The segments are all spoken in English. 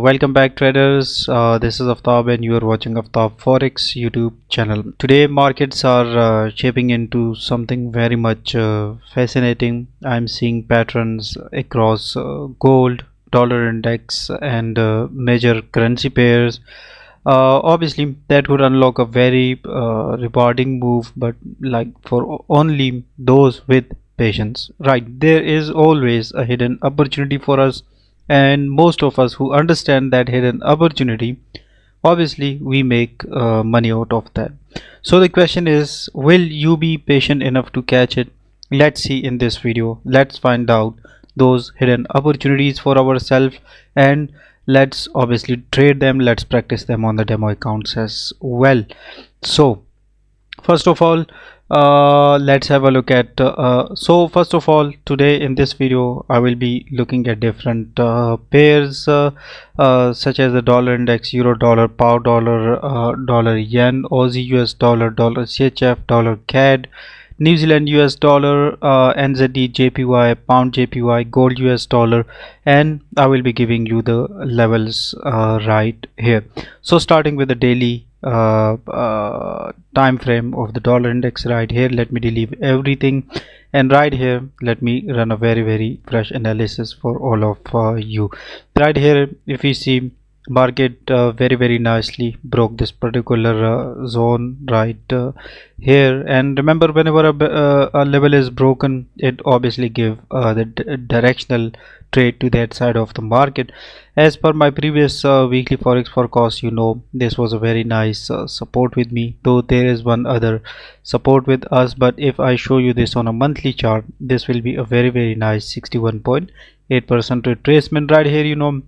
Welcome back traders. This is Aftab and you are watching Aftab Forex YouTube channel. Today markets are shaping into something very much fascinating. I'm seeing patterns across gold, dollar index and major currency pairs. Obviously that would unlock a very rewarding move, but like for only those with patience. Right, there is always a hidden opportunity for us, and most of us who understand that hidden opportunity, obviously we make money out of that. So the question is, will you be patient enough to catch it? Let's see in this video. Let's find out those hidden opportunities for ourselves, and let's obviously trade them. Let's practice them on the demo accounts as well. So first of all, let's have a look at so first of all, today in this video I will be looking at different pairs such as the dollar index, euro dollar, pound dollar, dollar yen, Aussie US dollar, dollar CHF, dollar CAD, New Zealand US dollar, NZD JPY, pound JPY, gold US dollar, and I will be giving you the levels right here. So starting with the daily time frame of the dollar index right here, let me delete everything, and right here let me run a very fresh analysis for all of you. Right here, if you see, market very nicely broke this particular zone right here, and remember, whenever a level is broken, it obviously give the directional trade to that side of the market. As per my previous weekly forex forecast, you know, this was a very nice support with me, though there is one other support with us. But if I show you this on a monthly chart, this will be a very nice 61.8% retracement right here. You know,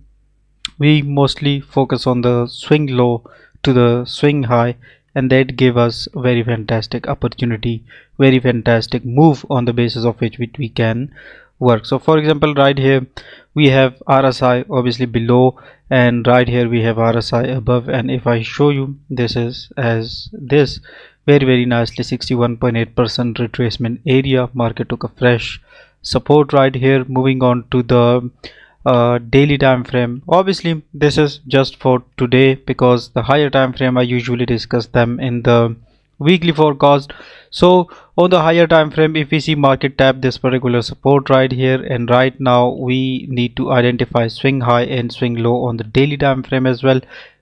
we mostly focus on the swing low to the swing high, and that gave us very fantastic opportunity, very fantastic move on the basis of which we can work. So for example, right here we have RSI obviously below, and right here we have RSI above, and if I show you, this is as this very nicely 61.8% retracement area. Market took a fresh support right here. Moving on to the daily time frame, obviously this is just for today, because the higher time frame I usually discuss them in the weekly forecast. So on the higher time frame, if we see market tap this particular support right here, and right now we need to identify swing high and swing low on the daily time frame as well.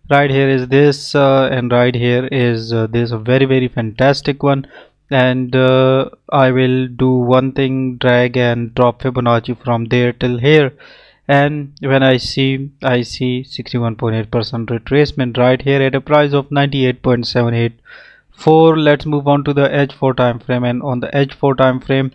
Right here is this and right here is this a very fantastic one, and I will do one thing, drag and drop Fibonacci from there till here, and when I see 61.8% retracement right here at a price of 98.784. Let's move on to the H4 time frame, and on the H4 time frame,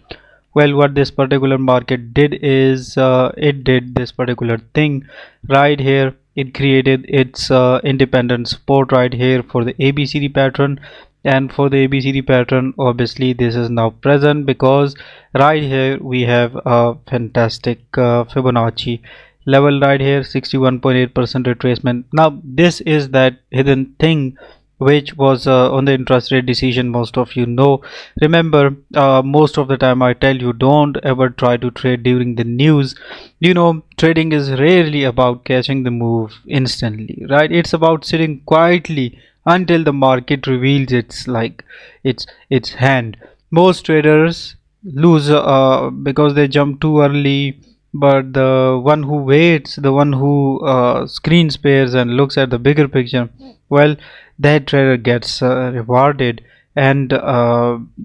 well, what this particular market did is it did this particular thing right here. It created its independent support right here for the ABCD pattern, and for the ABCD pattern, obviously this is now present, because right here we have a fantastic Fibonacci level right here, 61.8% retracement. Now this is that hidden thing which was on the interest rate decision, most of you know. Remember, most of the time I tell you, don't ever try to trade during the news. You know, trading is rarely about catching the move instantly, right? It's about sitting quietly until the market reveals its hand. Most traders lose because they jump too early, but the one who waits, the one who screens pairs and looks at the bigger picture, well, that trader gets rewarded. And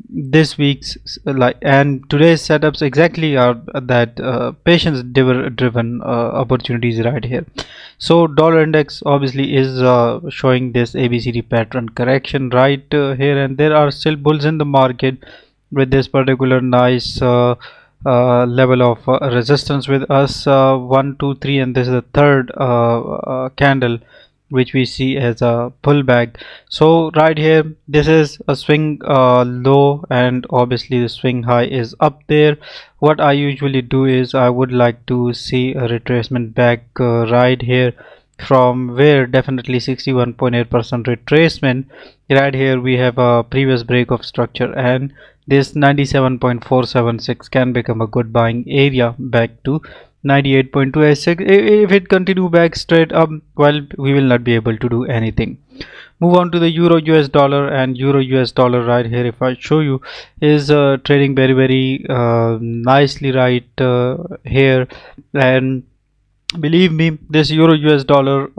this week's and today's setups exactly are that patience driven opportunities right here. So dollar index obviously is showing this ABCD pattern correction right here, and there are still bulls in the market with this particular nice level of resistance with us, 1 2 3, and this is the third candle which we see as a pullback. So right here, this is a swing low, and obviously the swing high is up there. What I usually do is I would like to see a retracement back right here, from where definitely 61.8% retracement. Right here we have a previous break of structure, and this 97.476 can become a good buying area back to 98.286. If it continue back straight up, well, we will not be able to do anything. Move on to the euro US dollar, and euro US dollar right here, if I show you, is trading very nicely right here. And believe me, this euro US dollar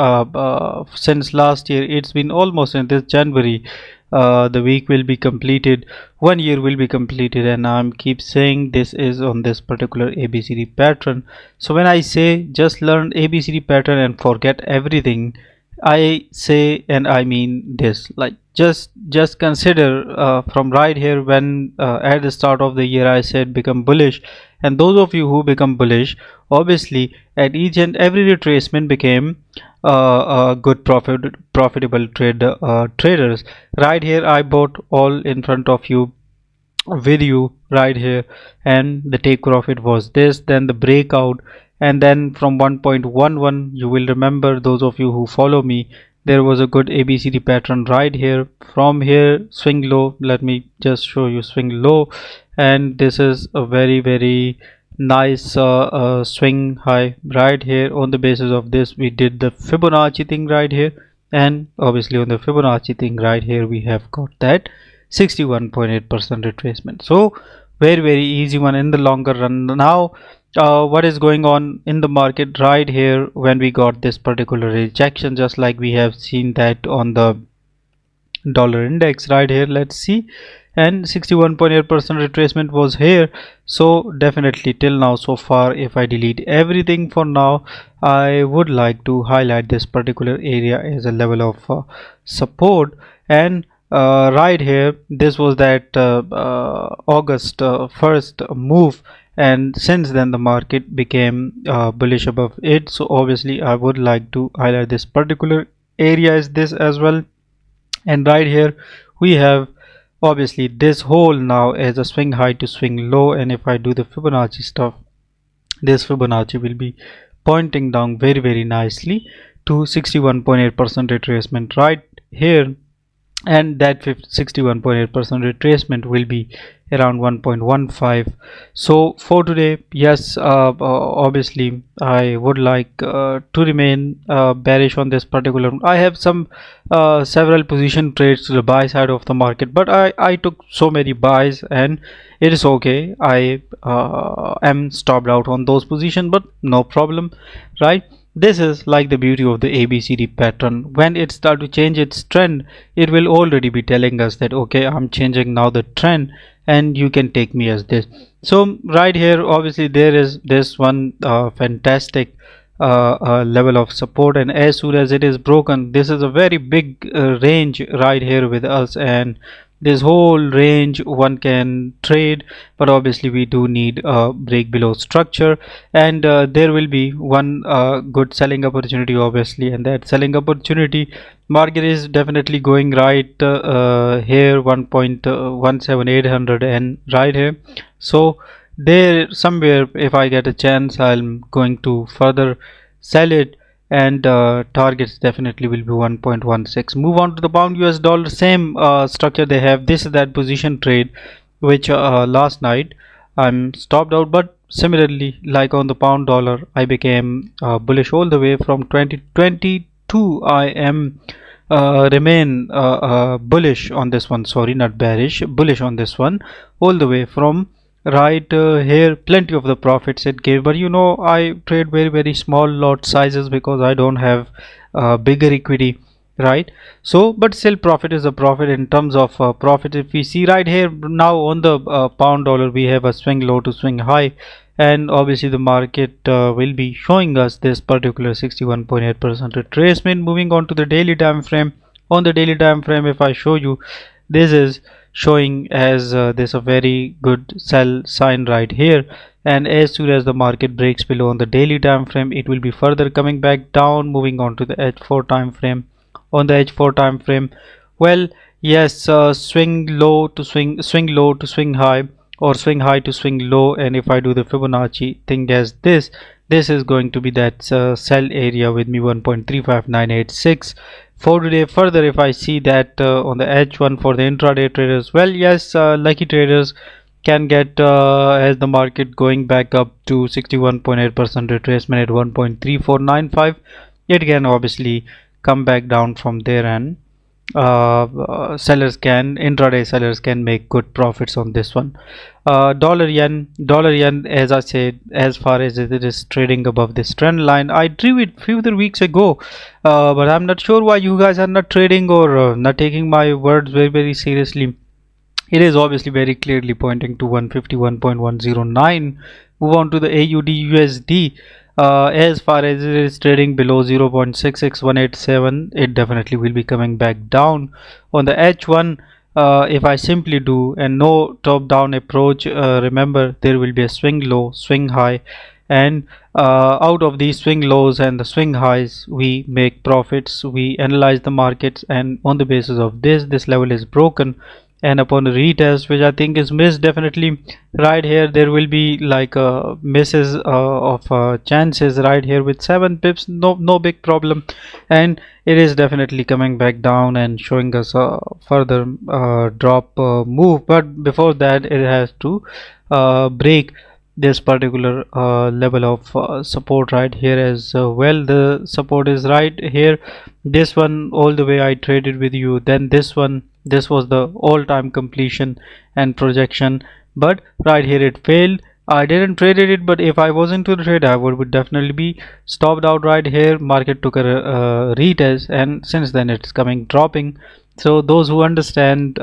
since last year, it's been almost in this January, the week will be completed, 1 year will be completed, and I'm keep saying this is on this particular ABCD pattern. So when I say just learn ABCD pattern and forget everything, I say and I mean this, like just consider from right here, when at the start of the year I said become bullish, and those of you who become bullish, obviously at each and every retracement became a good profitable traders. Right here I bought all in front of you with you right here, and the take profit was this, then the breakout, and then from 1.11, you will remember, those of you who follow me, there was a good ABCD pattern right here. From here swing low, let me just show you swing low, and this is a very nice swing high right here. On the basis of this, we did the Fibonacci thing right here, and obviously on the Fibonacci thing right here, we have got that 61.8% retracement. So very easy one in the longer run. Now what is going on in the market right here, when we got this particular rejection, just like we have seen that on the dollar index right here, let's see, and 61.8% retracement was here. So definitely till now so far, if I delete everything for now, I would like to highlight this particular area as a level of support. And right here, this was that August 1st move, and since then the market became bullish above it. So obviously I would like to highlight this particular area as this as well. And right here we have obviously this whole now as a swing high to swing low, and if I do the Fibonacci stuff, this Fibonacci will be pointing down very nicely to 61.8% retracement right here, and that 61.8% retracement will be around 1.15. so for today, yes, obviously I would like to remain bearish on this particular. I have some several position trades to the buy side of the market, but I took so many buys, and it is okay. I am stopped out on those positions, but no problem, right? This is like the beauty of the ABCD pattern. When it start to change its trend, it will already be telling us that okay, I'm changing now the trend, and you can take me as this. So right here, obviously there is this one fantastic level of support, and as soon as it is broken, this is a very big range right here with us, and this whole range one can trade, but obviously we do need a break below structure, and there will be one good selling opportunity obviously, and that selling opportunity, market is definitely going right here 1.17800 and right here. So there somewhere, if I get a chance, I'm going to further sell it, and targets definitely will be 1.16. move on to the pound US dollar, same structure they have. This is that position trade which last night I'm stopped out, but similarly like on the pound dollar, I became bullish all the way from 2022. I am remain bullish on this one, sorry, not bearish, bullish on this one all the way from right here. Plenty of the profits it gave, but you know, I trade very small lot sizes because I don't have bigger equity, right? So but still profit is a profit. In terms of profit, if we see right here now on the pound dollar, we have a swing low to swing high, and obviously the market will be showing us this particular 61.8% retracement. Moving on to the daily time frame, on the daily time frame, if I show you, this is showing as this a very good sell sign right here, and as soon as the market breaks below on the daily time frame, it will be further coming back down. Moving on to the H4 time frame, on the H4 time frame, well, yes, swing low to swing low to swing high, or swing high to swing low, and if I do the Fibonacci thing as this is going to be that sell area with me 1.35986 for today. Further, if I see that on the H1 for the intraday traders, well, yes, lucky traders, can get as the market going back up to 61.8% retracement at 1.3495. It can obviously come back down from there, and intraday sellers can make good profits on this one. Dollar yen, as I said, as far as it is trading above this trend line, I drew it few other weeks ago, but I'm not sure why you guys are not trading or not taking my words very seriously. It is obviously very clearly pointing to 151.109. Move on to the AUD USD. As far as it is trading below 0.66187, it definitely will be coming back down. On the H1, if I simply do and no top down approach, remember there will be a swing low, swing high, and out of these swing lows and the swing highs we make profits. We analyze the markets, and on the basis of this level is broken, and upon a retest, which I think is missed, definitely right here there will be like misses of chances right here with 7 pips, no big problem, and it is definitely coming back down and showing us a further drop move. But before that, it has to break this particular level of support right here as well. The support is right here, this one all the way I traded with you, then this one, this was the all-time completion and projection, but right here it failed. I didn't traded it, but if I was into the trade, I would definitely be stopped out right here. Market took a retest, and since then it's coming dropping. So those who understand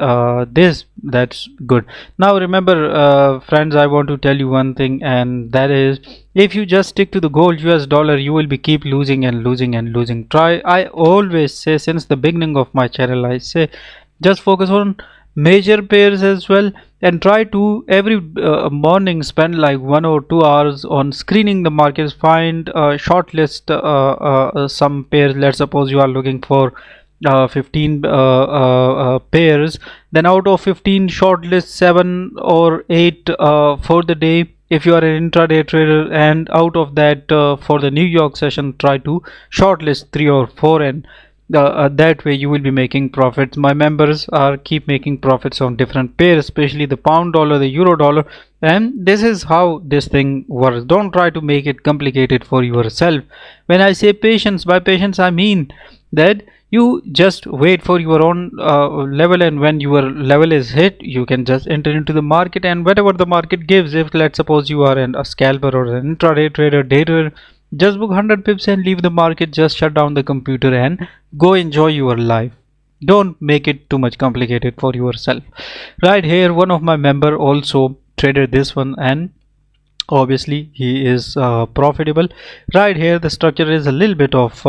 this, that's good. Now remember, friends, I want to tell you one thing, and that is, if you just stick to the gold US dollar, you will be keep losing and losing and losing. I always say, since the beginning of my channel, I say just focus on major pairs as well, and try to every morning spend like 1 or 2 hours on screening the markets. Find shortlist some pairs. Let's suppose you are looking for 15 pairs, then out of 15 shortlist 7 or 8 for the day if you are an intraday trader, and out of that for the New York session try to shortlist 3 or 4, and that way you will be making profits. My members are keep making profits on different pairs, especially the pound dollar, the euro dollar, and this is how this thing works. Don't try to make it complicated for yourself. When I say patience, by patience I mean that you just wait for your own level, and when your level is hit, you can just enter into the market, and whatever the market gives, if let's suppose you are a scalper or an intraday trader, day trader, just book 100 pips and leave the market. Just shut down the computer and go enjoy your life. Don't make it too much complicated for yourself. Right here, one of my member also traded this one, and obviously he is profitable. Right here the structure is a little bit of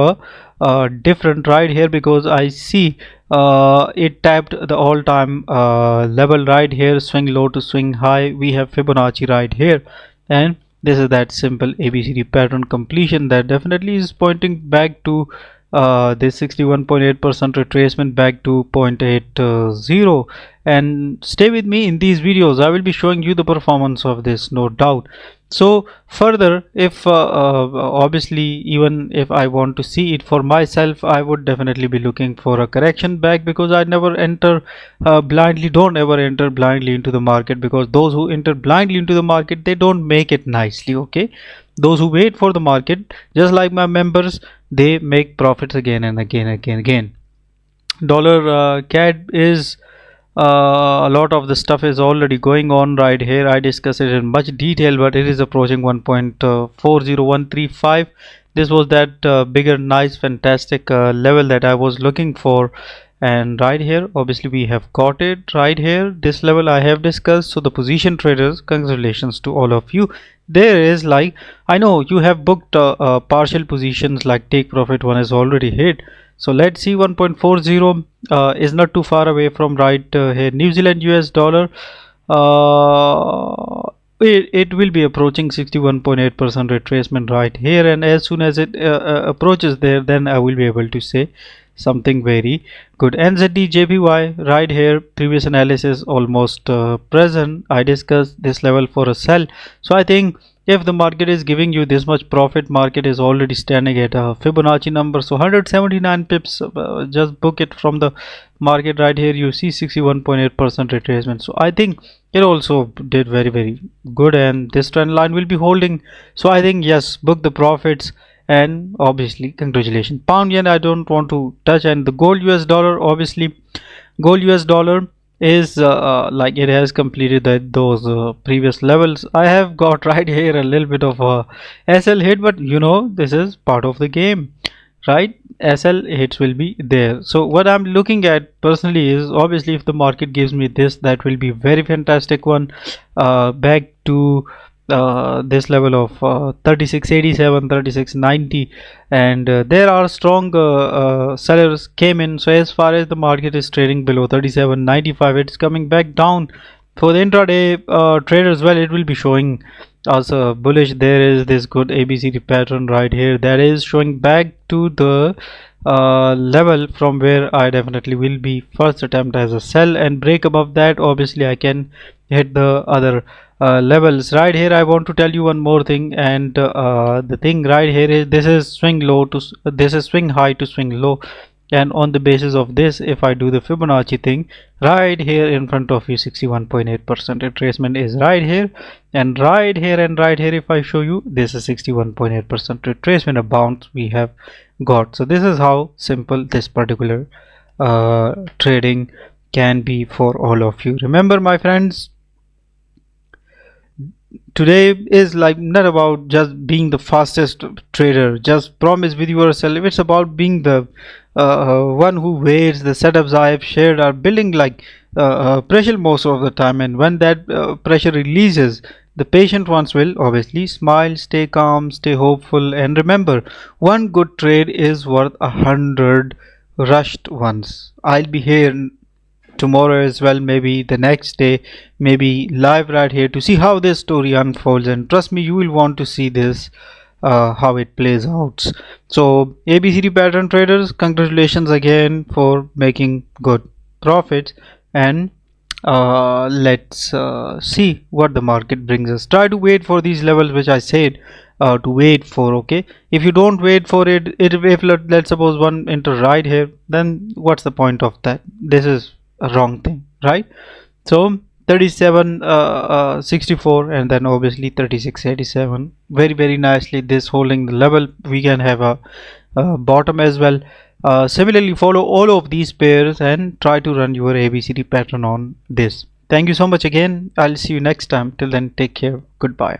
different right here, because I see it tapped the all-time level right here, swing low to swing high. We have Fibonacci right here, and this is that simple ABCD pattern completion that definitely is pointing back to this 61.8% retracement back to 0.80. And stay with me in these videos, I will be showing you the performance of this, no doubt. So further, if obviously even if I want to see it for myself, I would definitely be looking for a correction back, because I never enter blindly. Don't ever enter blindly into the market, because those who enter blindly into the market, they don't make it nicely. Okay, those who wait for the market, just like my members, they make profits again and again. Dollar CAD is a lot of the stuff is already going on right here. I discussed it in much detail, but it is approaching 1.40135. This was that bigger, nice, fantastic level that I was looking for, and right here obviously we have got it right here. This level I have discussed. So the position traders, congratulations to all of you. There is, like, I know you have booked partial positions, like take profit one is already hit. So let's see, 1.40 is not too far away from right here. New Zealand US dollar, it will be approaching 61.8% retracement right here, and as soon as it approaches there, then I will be able to say something very good. NZD JPY right here, previous analysis almost present. I discussed this level for a sell, so I think if the market is giving you this much profit, market is already standing at a Fibonacci number, so 179 pips, just book it from the market. Right here you see 61.8% retracement, so I think it also did very good, and this trend line will be holding. So I think yes, book the profits, and obviously congratulations. Pound yen I don't want to touch, and the gold US dollar, obviously gold US dollar is like it has completed those previous levels. I have got right here a little bit of a SL hit, but you know, this is part of the game, right? SL hits will be there. So what I'm looking at personally is, obviously if the market gives me this, that will be very fantastic one, back to this level of 3687, 3690, and there are strong sellers came in. So as far as the market is trading below 3795, it's coming back down. For the intraday traders, well, it will be showing also bullish. There is this good ABCD pattern right here that is showing back to the level from where I definitely will be first attempt as a sell, and break above that, obviously I can hit the other levels. Right here I want to tell you one more thing, and the thing right here is, this is swing low to this is swing high to swing low, and on the basis of this, if I do the Fibonacci thing right here in front of you, 61.8% retracement is right here, and right here and right here, if I show you, this is 61.8% retracement, a bounce we have got. So this is how simple this particular trading can be for all of you. Remember my friends, today is like not about just being the fastest trader, just promise with yourself. It's about being the one who waits. The setups I have shared are building like pressure most of the time, and when that pressure releases, the patient ones will obviously smile, stay calm, stay hopeful, and remember, one good trade is worth 100 rushed ones. I'll be here tomorrow as well, maybe the next day, maybe live right here to see how this story unfolds, and trust me, you will want to see this how it plays out. So ABCD pattern traders, congratulations again for making good profits, and let's see what the market brings us. Try to wait for these levels which I said to wait for. Okay, if you don't wait for it, if let's suppose one enter right here, then what's the point of that? This is a wrong thing, right? So 3764, and then obviously 3687, very nicely this holding the level. We can have a bottom as well. Similarly, follow all of these pairs and try to run your ABCD pattern on this. Thank you so much again. I'll see you next time. Till then, take care. Goodbye.